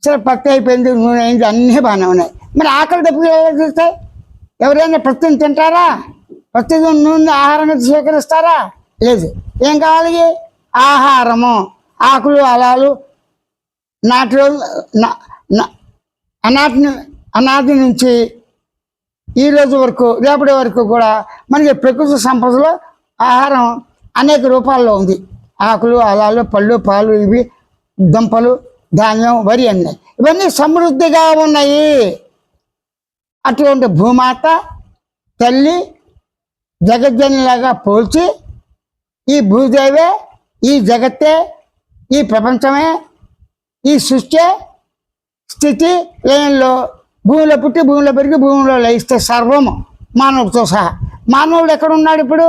సరే పత్తి అయిపోయింది, నూనె అయింది, అన్నీ బాగానే ఉన్నాయి. మరి ఆకలి దెబ్బలు ఎలా చూస్తాయి? ఎవరైనా ప్రతిని తింటారా? ప్రతిదిన నూనె ఆహారంగా స్వీకరిస్తారా? లేదు. ఏం కావాలి? ఆహారము, ఆకులు అలాలు నాటి రోజు అనాది నుంచి ఈ రోజు వరకు రేపటి వరకు కూడా మనకి ప్రకృతి సంపదలో ఆహారం అనేక రూపాల్లో ఉంది. ఆకులు అలాలు పళ్ళు పాలు ఇవి దుంపలు ధాన్యం వరి అన్నీ ఇవన్నీ సమృద్ధిగా ఉన్నాయి. అటువంటి భూమాత తల్లి జగజ్జనిలాగా పోల్చి ఈ భూదేవే, ఈ జగత్తే, ఈ ప్రపంచమే, ఈ సృష్టి స్థితి లయంలో భూమిలో పుట్టి భూమిలో పెరిగి భూమిలో లయిస్తే సర్వము మానవుడితో సహా. మానవుడు ఎక్కడున్నాడు ఇప్పుడు?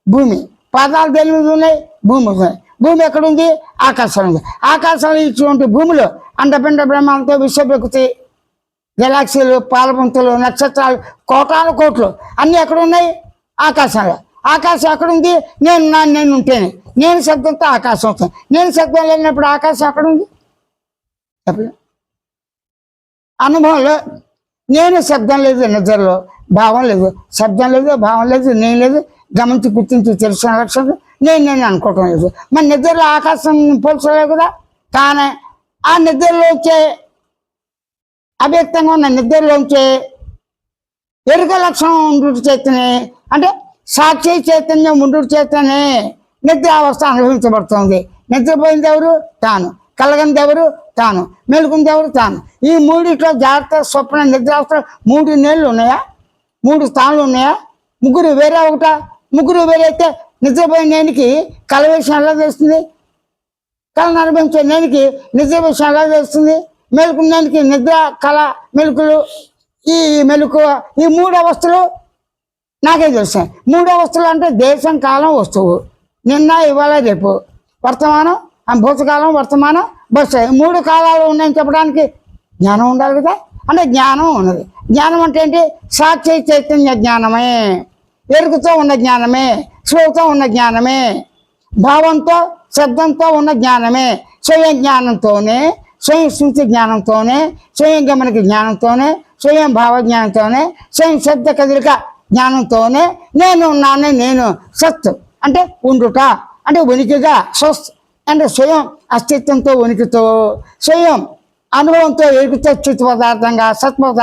భూమి. పాదాలు దేని మీద ఉన్నాయి? భూమి ఉన్నాయి. భూమి ఎక్కడుంది? ఆకాశం ఉంది. ఆకాశంలో ఇటువంటి భూమిలో అండపిండ బ్రహ్మాండంతో విశ్వప్రకృతి గెలాక్సీలు పాలపుంతలు నక్షత్రాలు కోటాను కోట్లు అన్నీ ఎక్కడున్నాయి? ఆకాశంలో. ఆకాశం ఎక్కడుంది? నేను ఉంటేనే. నేను శబ్దంతో ఆకాశం వస్తాను. నేను శబ్దం లేనప్పుడు ఆకాశం ఎక్కడుంది? అనుభవంలో నేను శబ్దం లేదు, నిద్రలో భావం లేదు, శబ్దం లేదు, భావం లేదు, నేను లేదు, గమనించి గుర్తించి తెలిసిన లక్ష్యం నేను అనుకోవటం లేదు. మరి నిద్రలో ఆకాశం పోల్చలేదు కదా. కానీ ఆ నిద్రలోంచే అవ్యక్తంగా ఉన్న నిద్రలోంచే ఎరుక లక్షణం ఉండు చేతనే, అంటే సాక్షి చైతన్యం ఉండు చేతనే నిద్రావస్థ అనుభవించబడుతుంది. నిద్రపోయింది ఎవరు? తాను. కలగనిది ఎవరు? తాను. మెలుకుంది ఎవరు? తాను. ఈ మూడిట్లో జాగ్రత్త స్వప్న నిద్రావస్థ 3 నెలలు ఉన్నాయా? 3 స్థానాలు ఉన్నాయా? ముగ్గురు వేరే ఒకట? ముగ్గురు వేరే అయితే నిద్రపోయిన నేనికి కల విషయం ఎలా తెలుస్తుంది? కళను అనుభవించే నేనికి నిద్ర విషయం ఎలా తెలుస్తుంది? మెలుకున్న నేనికి నిద్ర కళ మెలుకులు ఈ మెలుకు ఈ 3 అవస్థలు నాకే తెలుస్తాయి. 3 అవస్థలు అంటే దేశం కాలం వస్తువు, నిన్న ఇవాళ రేపు, వర్తమానం భూతకాలం వర్తమానం భవిష్యత్తు 3 కాలాలు ఉన్నాయని చెప్పడానికి జ్ఞానం ఉండాలి కదా. అంటే జ్ఞానం ఉన్నది. జ్ఞానం అంటే ఏంటి? సాక్షి చైతన్య జ్ఞానమే, ఎరుకుతో ఉన్న జ్ఞానమే, స్వతో ఉన్న జ్ఞానమే, భావంతో శబ్దంతో ఉన్న జ్ఞానమే, స్వయం జ్ఞానంతోనే, స్వయం స్మృతి జ్ఞానంతోనే, స్వయం గమనిక జ్ఞానంతోనే, స్వయం భావ జ్ఞానంతోనే, స్వయం శబ్ద కదలిక జ్ఞానంతోనే నేను ఉన్నానే. నేను సత్ అంటే ఉండుట, అంటే ఉనికిగా స్వస్థ్ అంటే స్వయం అస్తిత్వంతో ఉనికితో, స్వయం అనుభవంతో ఎరుగుతో చిత్ పదార్థంగా సత్పదార్థం